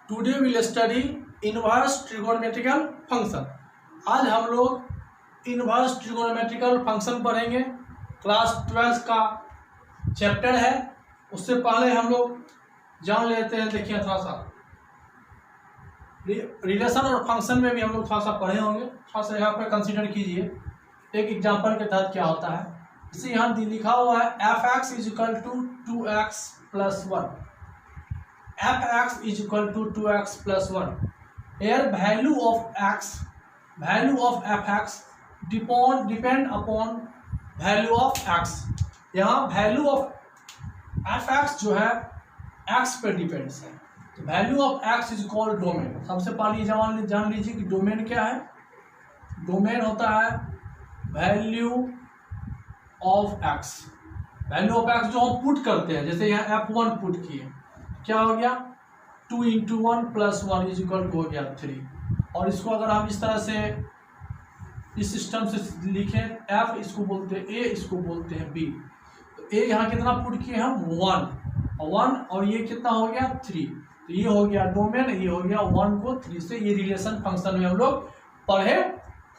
Today will study inverse trigonometrical function. आज हम लोग इनवर्स ट्रिगोनोमेट्रिकल फंक्शन पढ़ेंगे। क्लास 12 का चैप्टर है। उससे पहले हम लोग जान लेते हैं, देखिए थोड़ा सा रिलेशन और फंक्शन में भी हम लोग थोड़ा सा पढ़े होंगे। थोड़ा सा यहाँ पर कंसीडर कीजिए एक एग्जांपल के तहत क्या होता है। इसे यहाँ लिखा हुआ है f(x) = 2x + 1। f(x) = 2x + 1। Here value of f(x) depend upon value of x। यहाँ वैल्यू ऑफ f(x) जो है x पे डिपेंड्स है। तो value of x is called domain. सबसे पहले जान लीजिए कि डोमेन क्या है। डोमेन होता है value of x। Value of x जो हम पुट करते हैं, जैसे यहाँ f1 पुट किए, क्या हो गया 2 × 1 + 1 = हो गया 3। और इसको अगर हम इस तरह से इस सिस्टम से लिखें, f इसको बोलते हैं a, इसको बोलते हैं b। तो a यहाँ कितना पुट किए हम 1 और ये कितना हो गया 3। तो ये हो गया डोमेन, ये हो गया 1 को 3 से। ये रिलेशन फंक्शन में हम लोग पढ़े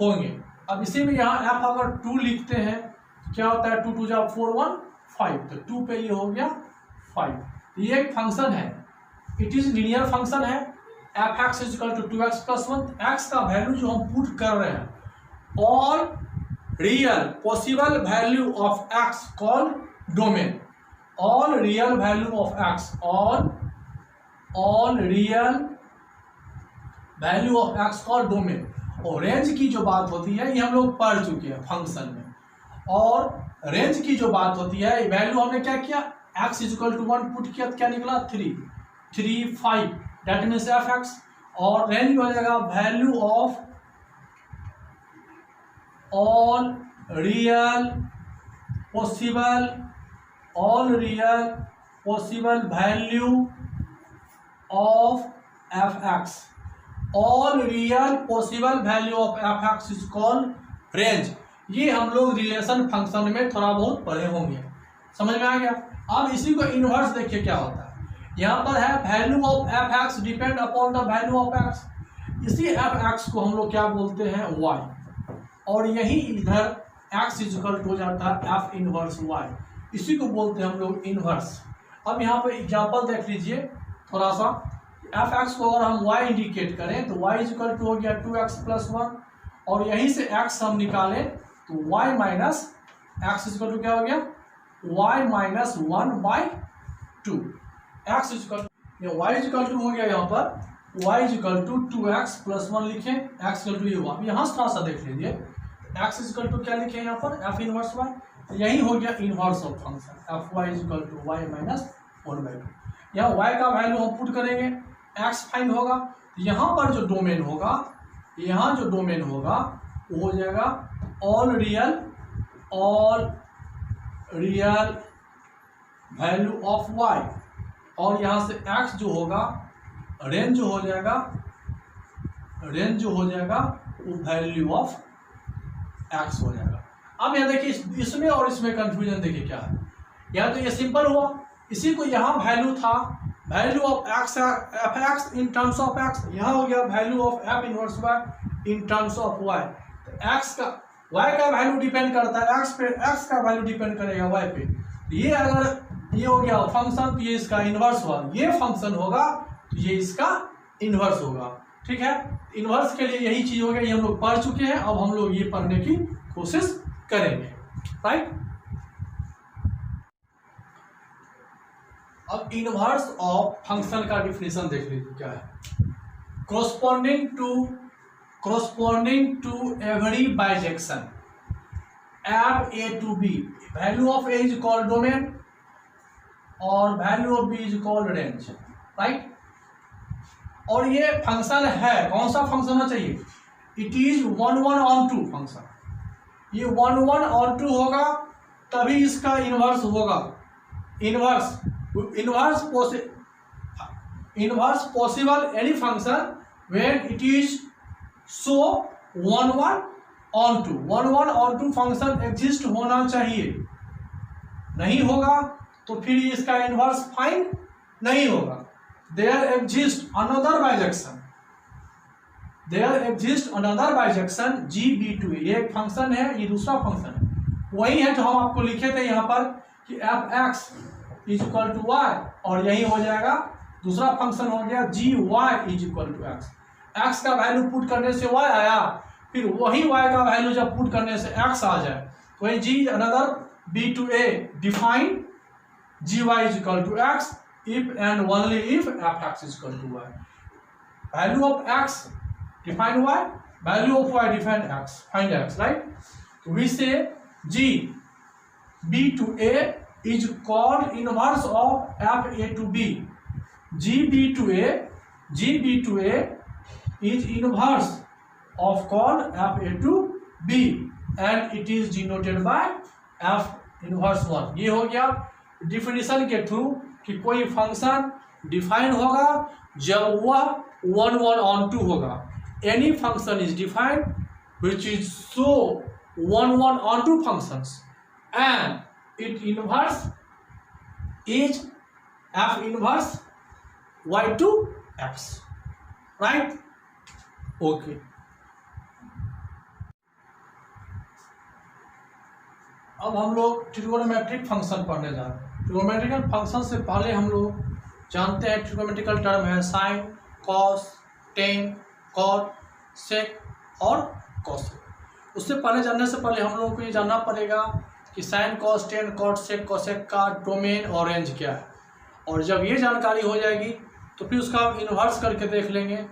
होंगे। अब इसी में यहाँ f अगर 2 लिखते हैं तो क्या होता है 2 × 2 = 4 1 5। तो 2 पे ये हो गया 5। ये एक फंक्शन है, इट इज लीनियर फंक्शन है। f(x) = 2x + 1। x का वैल्यू जो हम पुट कर रहे हैं, all real possible value of x called domain. All real value of x, all real value of x called domain. और रेंज की जो बात होती है ये हम लोग पढ़ चुके हैं फंक्शन में। और रेंज की जो बात होती है, वैल्यू हमने क्या किया, x = 1 पुट किया तो क्या निकला 3 5, दैट मीन्स f(x). और रेंज हो जाएगा value of all real possible value of f(x). All real possible value of f(x) is called range. ये हम लोग रिलेशन फंक्शन में थोड़ा बहुत पढ़े होंगे, समझ में आ गया। अब इसी को इनवर्स देखिए क्या होता है। यहाँ पर है value of f(x) depend upon the value of x। इसी f(x) को हम लोग क्या बोलते हैं y। और यही इधर x = हो जाता है f(−y)। इसी को बोलते हैं हम लोग इनवर्स। अब यहाँ पर एग्जाम्पल देख लीजिए थोड़ा सा। f(x) को अगर हम y इंडिकेट करें तो y = हो गया 2x + 1। और यहीं से x हम निकालें तो y - x = क्या हो गया y - 1/2। x y हो गया यहाँ पर y = 2x + 1 लिखें, x = ये हुआ। अब यहाँ से थोड़ा सा देख लीजिए, x = क्या लिखे यहाँ पर f(−y)। तो यही हो गया inverse of function fy = y - 1/2। यहाँ y का वैल्यू हम पुट करेंगे, x फाइंड होगा। यहाँ पर जो डोमेन होगा, यहाँ जो डोमेन होगा वो हो जाएगा all real value of y। और यहाँ से x जो होगा रेंज जो हो जाएगा वो वैल्यू ऑफ x हो जाएगा। अब यहाँ देखिए इसमें और इसमें कंफ्यूजन देखिए क्या है। यहाँ तो ये सिंपल हुआ, इसी को यहाँ वैल्यू था value of f(x) in terms of x। यहाँ हो गया value of f(−y) in terms of y। तो x का y का वैल्यू डिपेंड करता है x पे, x का वैल्यू डिपेंड करेगा y पे। ये अगर ये हो गया फंक्शन तो ये इसका इनवर्स हुआ। ये फंक्शन होगा तो ये इसका इनवर्स होगा। ठीक है, इनवर्स के लिए यही चीज हो गया, ये हम लोग पढ़ चुके हैं। अब हम लोग ये पढ़ने की कोशिश करेंगे, राइट। अब इनवर्स ऑफ फंक्शन का डिफिनेशन देख लीजिए क्या है। corresponding to every bijection f a to b, value of a is called domain और value of b is called range, right। और ये फंक्शन है, कौन सा फंक्शन होना चाहिए, इट इज 1 1 on 2 फंक्शन। ये 1 1 on 2 होगा तभी इसका इनवर्स होगा। Inverse possible any function when it is so 1 1 on 2 1 1 on 2 function exist होना चाहिए। नहीं होगा तो फिर इसका इनवर्स फाइंड नहीं होगा। There exist another bijection, there exist another bijection GB2A, ये एक फंक्शन है, ये दूसरा फंक्शन है, वही है जो हम आपको लिखे थे यहाँ पर कि fx is equal to y, और यही हो जाएगा दूसरा फंक्शन हो गया gy is equal to x। x का वैल्यू पुट करने से y आया, फिर वही y का वैल्यू जब पुट करने से x आ जाए तो वही g another B2A define gy is equal to x if and only if fx is equal to y. Value of x define y, value of y define x, find x, right? So we say g b to a is called inverse of fa to b. gb to a is inverse of called fa to b and it is denoted by f inverse 1. ये हो गया definition के through कि कोई function define होगा जब वह 1 1 on 2 होगा। Any function is defined which is so 1 1 on 2 functions and it inverse is f inverse y to x, right? Okay. अब हम लोग ट्रिगोनोमेट्रिक फंक्शन पढ़ने जा रहे हैं। ट्रिगोनोमेट्रिकल फंक्शन से पहले हम लोग जानते हैं ट्रिगोनोमेट्रिकल टर्म है साइन, कॉस, टेन, कॉट, सेक और कॉसेक। उससे पहले जानने से पहले हम लोगों को ये जानना पड़ेगा कि साइन, कॉस, टेन, कॉट, सेक, कॉसेक का डोमेन और रेंज क्या है, और जब ये जानकारी हो जाएगी तो फिर उसका हम इन्वर्स करके देख लेंगे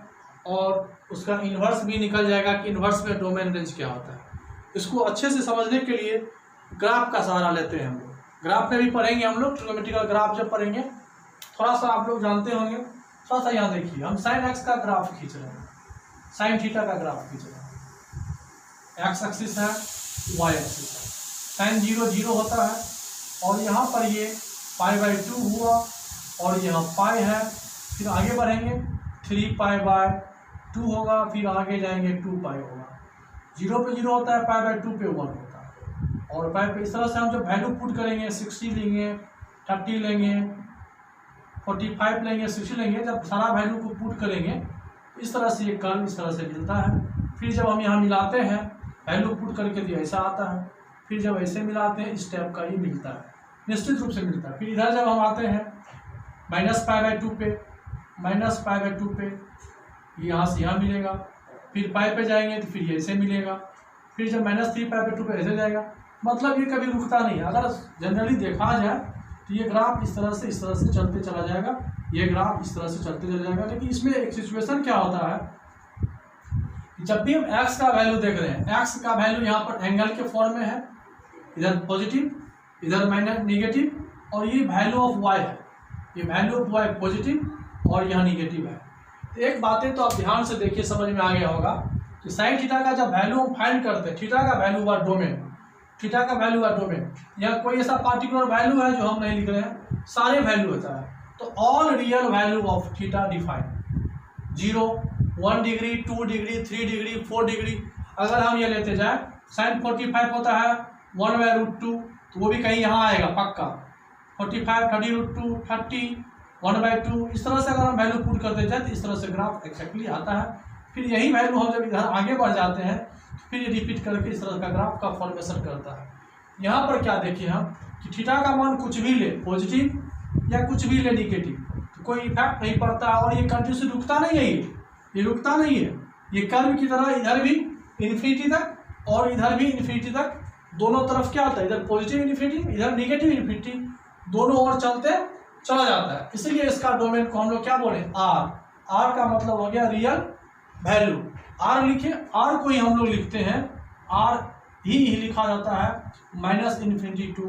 और उसका इन्वर्स भी निकल जाएगा कि इन्वर्स में डोमेन रेंज क्या होता है। इसको अच्छे से समझने के लिए ग्राफ का सहारा लेते हैं हम लोग। ग्राफ में भी पढ़ेंगे हम लोग, ट्रिगोनोमेट्रिकल ग्राफ जब पढ़ेंगे थोड़ा सा आप लोग जानते होंगे। थोड़ा सा यहाँ देखिए, हम साइन एक्स का ग्राफ खींच रहे हैं, साइन थीटा का ग्राफ खींच रहे हैं। एक्स एक्सिस है, वाई एक्सिस है, साइन 0 0 होता है और यहाँ पर ये π/2 हुआ और यहाँ पाई है। फिर आगे बढ़ेंगे 3π/2 होगा, फिर आगे जाएंगे 2π होगा। 0 पे 0 होता है, π/2 पे 1 होता है। और पाई पे इस तरह से हम जब वैल्यू पुट करेंगे 60 लेंगे, 30 लेंगे, 45 लेंगे, 60 लेंगे, जब सारा वैल्यू को पुट करेंगे इस तरह से ये कर्व इस तरह से मिलता है। फिर जब हम यहाँ मिलाते हैं वैल्यू पुट करके तो ऐसा आता है, फिर जब ऐसे मिलाते हैं इस टाइप का ये मिलता है, निश्चित रूप से मिलता है। फिर इधर जब हम आते हैं -π/2 पे, -π/2 पे यहाँ से यहाँ मिलेगा, फिर पाई पे जाएंगे तो फिर ऐसे मिलेगा, फिर जब -3π/2 पे ऐसे जाएगा। मतलब ये कभी रुकता नहीं है। अगर जनरली देखा जाए तो ये ग्राफ इस तरह से चलते चला जाएगा, ये ग्राफ इस तरह से चलते चला जाएगा। लेकिन इसमें एक सिचुएशन क्या होता है, जब भी हम x का वैल्यू देख रहे हैं, x का वैल्यू यहाँ पर एंगल के फॉर्म में है, इधर पॉजिटिव इधर माइनस नेगेटिव, और ये वैल्यू ऑफ y है, ये वैल्यू ऑफ y पॉजिटिव और यहाँ नेगेटिव है। तो एक बातें तो आप ध्यान से देखिए, समझ में आ गया होगा कि साइन थीटा का जब वैल्यू हम फाइंड करते हैं, थीटा का वैल्यू हुआ डोमेन, थीटा का वैल्यू है डोमेन, या कोई ऐसा पार्टिकुलर वैल्यू है जो हम नहीं लिख रहे हैं, सारे वैल्यू होता है। तो all real value of theta define 0, 1 degree, 2 degree, 3 degree, 4 degree. अगर हम ये लेते जाए साइन 45 होता है 1/√2, तो वो भी कहीं यहाँ आएगा पक्का। 45 30√2 30 1/2, इस तरह से अगर हम वैल्यू पुट करते जाए तो इस तरह से ग्राफ एक्जैक्टली आता है। फिर यही वैल्यू हम जब इधर आगे बढ़ जाते हैं फिर ये रिपीट करके इस तरह का ग्राफ का फॉर्मेशन करता है। यहाँ पर क्या देखिए हम कि थीटा का मान कुछ भी ले, पॉजिटिव या कुछ भी ले नेगेटिव, तो कोई इफेक्ट नहीं पड़ता और ये कंटिन्यूस रुकता नहीं है, ये रुकता नहीं है। ये कर्व की तरह इधर भी इन्फिनिटी तक और इधर भी इन्फिनिटी तक, दोनों तरफ क्या होता है, इधर पॉजिटिव इन्फिनिटी इधर नेगेटिव इन्फिनिटी, दोनों ओर चलते चला जाता है। इसीलिए इसका डोमेन को हम लोग क्या बोले, आर। आर का मतलब हो गया रियल वैल्यू। आर लिखे, आर को ही हम लोग लिखते हैं, आर ही लिखा जाता है -∞ टू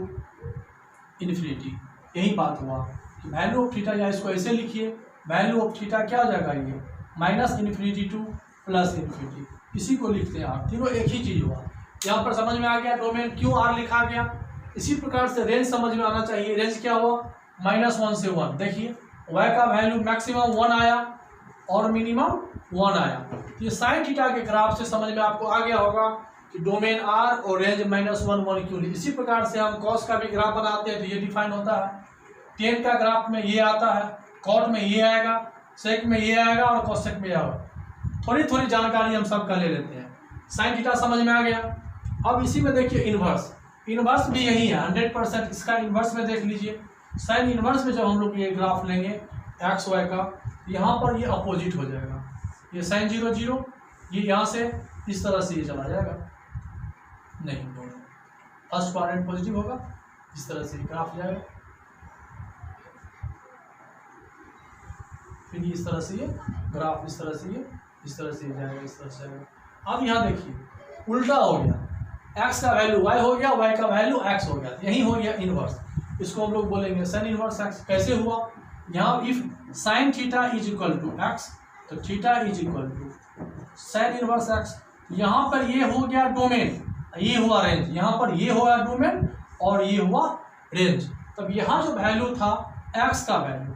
इन्फिनिटी। यही बात हुआ कि वैल्यू ऑफ थीटा, या इसको ऐसे लिखिए, वैल्यू ऑफ थीटा क्या हो जाएगा, ये -∞ टू +∞, इसी को लिखते हैं आर। तीनों एक ही चीज़ हुआ। यहाँ पर समझ में आ गया डोमेन क्यों आर लिखा गया। इसी प्रकार से रेंज समझ में आना चाहिए। रेंज क्या हुआ, -1 से 1। देखिए y का वैल्यू मैक्सिमम 1 आया और मिनिमम 1 आया। ये साइन थीटा के ग्राफ से समझ में आपको आ गया होगा कि डोमेन आर और रेंज -1 मॉलिक्यूल। इसी प्रकार से हम कॉस का भी ग्राफ बनाते हैं तो ये डिफाइन होता है। टेन का ग्राफ में ये आता है, कॉट में ये आएगा, सेक में ये आएगा और कॉसेक में आएगा। थोड़ी थोड़ी जानकारी हम सब का ले लेते हैं। साइन थीटा समझ में आ गया। अब इसी में देखिए इनवर्स, इनवर्स भी यही है 100%। इसका इनवर्स में देख लीजिए, साइन इनवर्स में जब हम लोग ये ग्राफ लेंगे एक्स वाई का, यहाँ पर ये अपोजिट हो जाएगा। ये साइन 0 0, ये यहाँ से इस तरह से ये चला जाएगा, नहीं फर्स्ट क्वाड्रेंट पॉजिटिव होगा, इस तरह से ग्राफ जाएगा, फिर इस तरह से ये ग्राफ इस तरह से ये इस तरह से जाएगा, इस तरह से जाएगा। अब यहाँ देखिए उल्टा हो गया, x का वैल्यू y हो गया, y का वैल्यू x हो गया, यही हो गया इनवर्स। इसको हम लोग बोलेंगे साइन इनवर्स x। कैसे हुआ? यहाँ if sine theta is equal to x, तो theta is equal to sine inverse x। यहाँ पर ये हो गया डोमेन, ये हुआ रेंज, यहाँ पर ये हुआ डोमेन और ये हुआ रेंज। तब यहाँ जो वैल्यू था x का वैल्यू,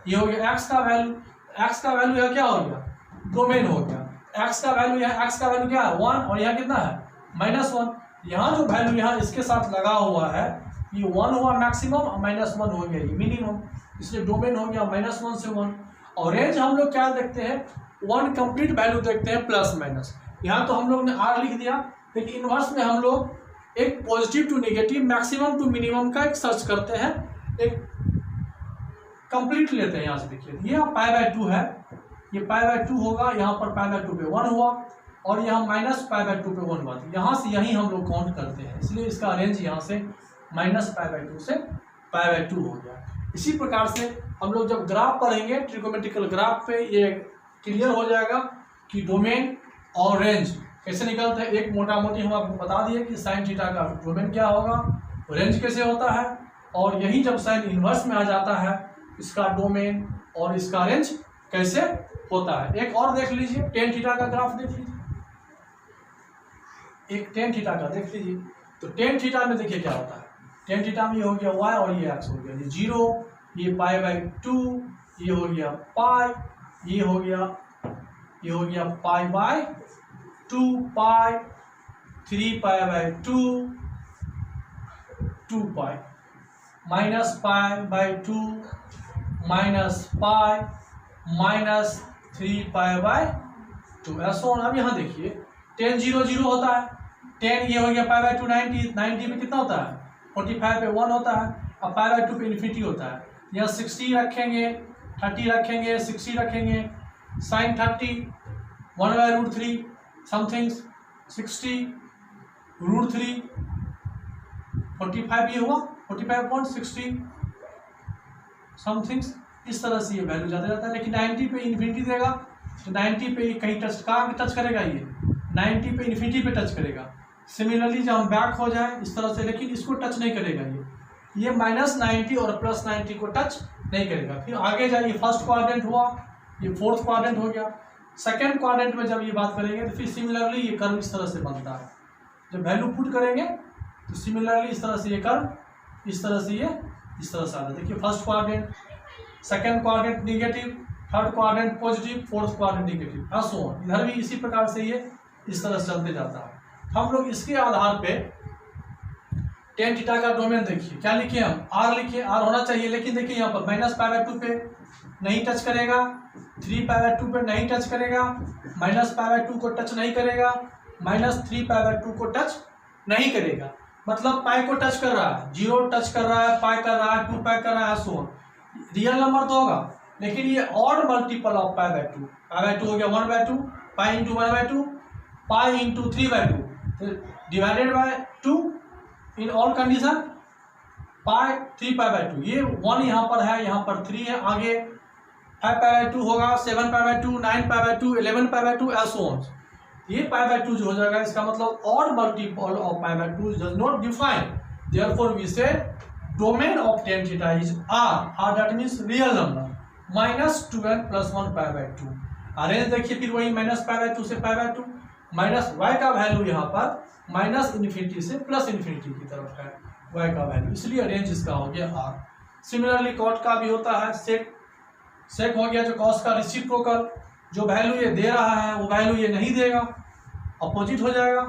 ये हो गया x का वैल्यू, x का वैल्यू यहाँ क्या हो गया? डोमेन हो गया। x का वैल्यू यहाँ, x का वैल्यू क्या है? 1, और यहाँ कितना है? -1। यहाँ जो वैल्यू यहाँ इसके साथ लगा हुआ है, ये 1 हुआ मैक्सिमम और -1 हो गया ये मिनिमम, इसलिए डोमेन हो गया -1 से 1। और रेंज हम लोग क्या देखते हैं? 1 कंप्लीट वैल्यू देखते हैं प्लस माइनस। यहाँ तो हम लोग ने r लिख दिया, लेकिन इनवर्स में हम लोग एक positive to negative, maximum to minimum का एक सर्च करते हैं, एक कंप्लीट लेते हैं। यहाँ से देखिए ये π/2 है, ये π/2 होगा, यहाँ पर π/2 पे 1 हुआ और यहाँ -π/2 पे 1 हुआ। यहाँ से यही हम लोग काउंट करते हैं, इसलिए इसका रेंज यहाँ से -π/2 से π/2 हो गया। इसी प्रकार से हम लोग जब ग्राफ पढ़ेंगे ट्रिगोनोमेट्रिकल ग्राफ पे, ये क्लियर हो जाएगा कि डोमेन और रेंज कैसे निकलते हैं। एक मोटा मोटी हम आपको बता दिए कि साइन थीटा का डोमेन क्या होगा, रेंज कैसे होता है, और यही जब साइन इनवर्स में आ जाता है इसका डोमेन और इसका रेंज कैसे होता है। एक और देख लीजिए, टेन थीटा का ग्राफ देख लीजिए, एक टेन थीटा का देख लीजिए। तो टेन थीटा में देखिए क्या होता है, टेन थीटा में ये हो गया y और ये x हो गया, ये 0, ये π/2, ये हो गया पाई, ये हो गया π/2 पाई, 3π/2 2 पाई, -π/2 -पाई -3π/2 ऐसा होना। अब यहाँ देखिए tan 0 0 होता है, tan ये हो गया π/2 90 में कितना होता है? 45 पे 1 होता है, अब π/2 पे इन्फिनिटी होता है। यहाँ 60 रखेंगे, 30 रखेंगे, 60 रखेंगे, साइन 30 1/√3 समथिंग 60 √3 45 ये हुआ 45.60 समथिंग, इस तरह से ये वैल्यू जाता जाता है। लेकिन 90 पे इन्फिनिटी देगा तो 90 पे कहीं टच करेगा, ये 90 पे इन्फिनिटी पे टच करेगा। सिमिलरली जब हम बैक हो जाए इस तरह से, लेकिन इसको टच नहीं करेगा, ये -90 और +90 को टच नहीं करेगा। फिर आगे जाइए, फर्स्ट क्वाड्रेंट हुआ, ये फोर्थ क्वाड्रेंट हो गया। सेकेंड क्वाड्रेंट में जब ये बात करेंगे तो फिर सिमिलरली ये कर्व इस तरह से बनता है। जब वैल्यू पुट करेंगे तो सिमिलरली इस तरह से ये कर्व इस तरह से ये इस तरह से आता है। देखिए first quadrant, second quadrant negative, third quadrant positive, fourth quadrant negative, ऐसो इधर भी इसी प्रकार से ये इस तरह से चलते जाता है। हम लोग इसके आधार पे टेन थीटा का डोमेन देखिए क्या लिखे, हम r लिखे, r होना चाहिए, लेकिन देखिए यहाँ पर -π/2 पे नहीं टच करेगा, 3π/2 पे नहीं टच करेगा, -π/2 को टच नहीं करेगा, -3π/2 को टच नहीं करेगा। मतलब पाई को टच कर रहा है, 0 टच कर रहा है, पाई कर रहा है, 2 पाई कर रहा है, सो रियल नंबर तो होगा, लेकिन ये ऑड मल्टीपल ऑफ π/2, π/2 हो गया 1/2, pi into 1/2, pi into 3/2 divided by 2 in all condition, pi 3π/2। ये 1 यहाँ पर है, यहाँ पर 3 है, आगे 5π/2 होगा, 7π/2, 9π/2, 11π/2 ऐसो ऑन। ये π/2 जो हो जाएगा, इसका मतलब odd multiple of π/2 does not define, therefore we say domain of tan theta is r that means real number, -2n + 1 π/2। Range देखिए फिर वही -π/2 से π/2, माइनस y का वैल्यू यहाँ पर -∞ से +∞ की तरफ है y का वैल्यू, इसलिए रेंज इसका हो गया r। सिमिलरली कॉट का भी होता है, सेक हो गया जो कॉस का रेसिप्रोकल, जो वैल्यू ये दे रहा है वो वैल्यू ये नहीं देगा, अपोजिट हो जाएगा।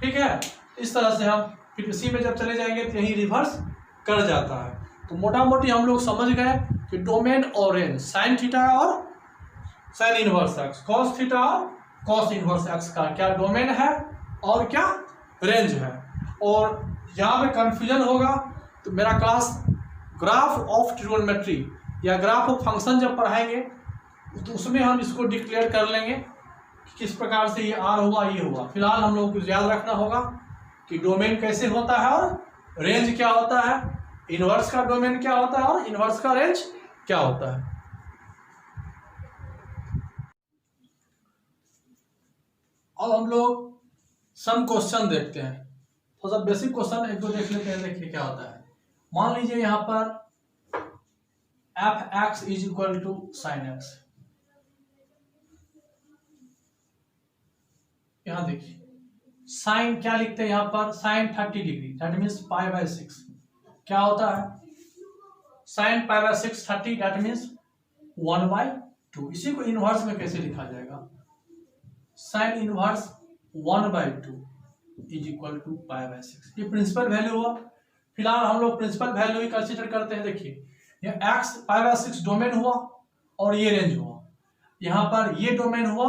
ठीक है। इस तरह से हम फिर इसी में जब चले जाएंगे तो यही रिवर्स कर जाता है। तो मोटा मोटी हम लोग समझ गए कि डोमेन और रेंज साइन थीटा और sine inverse x, cos theta और कॉस इनवर्स एक्स का क्या डोमेन है और क्या रेंज है। और यहाँ पे कंफ्यूजन होगा तो मेरा क्लास ग्राफ ऑफ ट्रिगोनोमेट्री या ग्राफ ऑफ फंक्शन जब पढ़ाएंगे तो उसमें हम इसको डिक्लेयर कर लेंगे कि किस प्रकार से ये आर हुआ ये हुआ। फिलहाल हम लोगों को याद रखना होगा कि डोमेन कैसे होता है और रेंज क्या होता है, इनवर्स का डोमेन क्या होता है और इनवर्स का रेंज क्या होता है। अब हम लोग सम क्वेश्चन देखते हैं। थोड़ा सा बेसिक क्वेश्चन एक दो देख लेते हैं, देखिए क्या होता है। मान लीजिए यहाँ पर F X is equal to sine X. यहां देखिए साइन क्या लिखते हैं यहाँ पर, साइन 30 डिग्री दैट मीन्स π/6 क्या होता है, साइन π/6 30 दैट मीन्स 1/2। इसी को इनवर्स में कैसे लिखा जाएगा, sine inverse 1/2 is equal to π/6। ये प्रिंसिपल वैल्यू हुआ। फिलहाल हम लोग प्रिंसिपल वैल्यू ही कंसीडर करते हैं। देखिए ये x π/6 डोमेन हुआ और ये रेंज हुआ, यहाँ पर ये डोमेन हुआ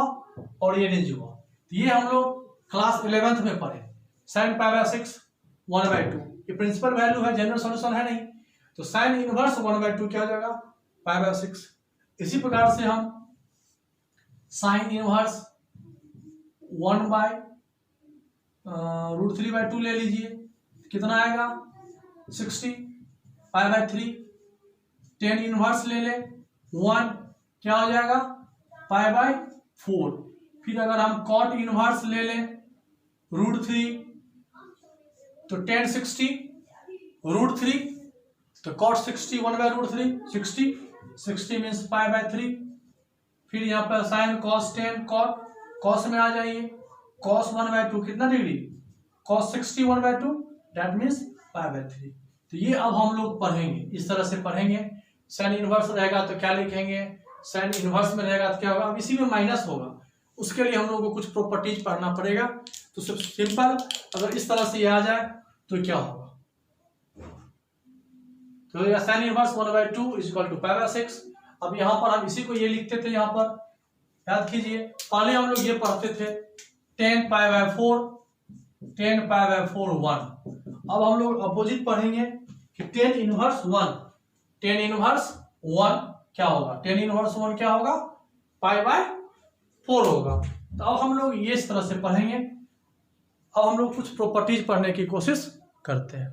और ये रेंज हुआ। तो ये हम लोग क्लास 11th में पढ़े, साइन π/6 1/2 ये प्रिंसिपल वैल्यू है, जनरल सॉल्यूशन है नहीं। तो साइन इनवर्स 1/2 क्या हो जाएगा π/6। इसी प्रकार से हम साइन इनवर्स 1/√3/2 ले लीजिए, कितना आएगा 60 π/3। टेन इनवर्स ले ले 1 क्या हो जाएगा π/4। फिर अगर हम कॉट इनवर्स ले लें √3 तो टेन 60 √3 तो कॉट 60 1/√3 60 मीन्स π/3। फिर यहाँ पर साइन कॉस 10 कॉट कॉस में आ जाइए, कॉस 1/2 कितना डिग्री, कॉस 60 1/2 दैट मीन्स π/3। तो ये अब हम लोग पढ़ेंगे, इस तरह से पढ़ेंगे। साइन इनवर्स रहेगा तो क्या लिखेंगे, साइन इनवर्स में रहेगा तो क्या होगा, अब इसी में माइनस होगा, उसके लिए हम लोगों को कुछ प्रॉपर्टीज पढ़ना पड़ेगा। तो सिर्फ सिंपल अगर इस तरह से ये आ जाए तो क्या होगा, तो sine inverse 1/2 is equal to π/6। अब यहाँ पर हम इसी को ये लिखते थे, यहाँ पर याद कीजिए पहले हम लोग ये पढ़ते थे 10 π/4 10 π/4 1। अब हम लोग अपोजिट पढ़ेंगे कि 10 इनवर्स 1 10 इनवर्स 1 क्या होगा, 10 इनवर्स 1 क्या होगा π/4 होगा। तो अब हम लोग ये इस तरह से पढ़ेंगे। अब हम लोग कुछ प्रॉपर्टीज पढ़ने की कोशिश करते हैं।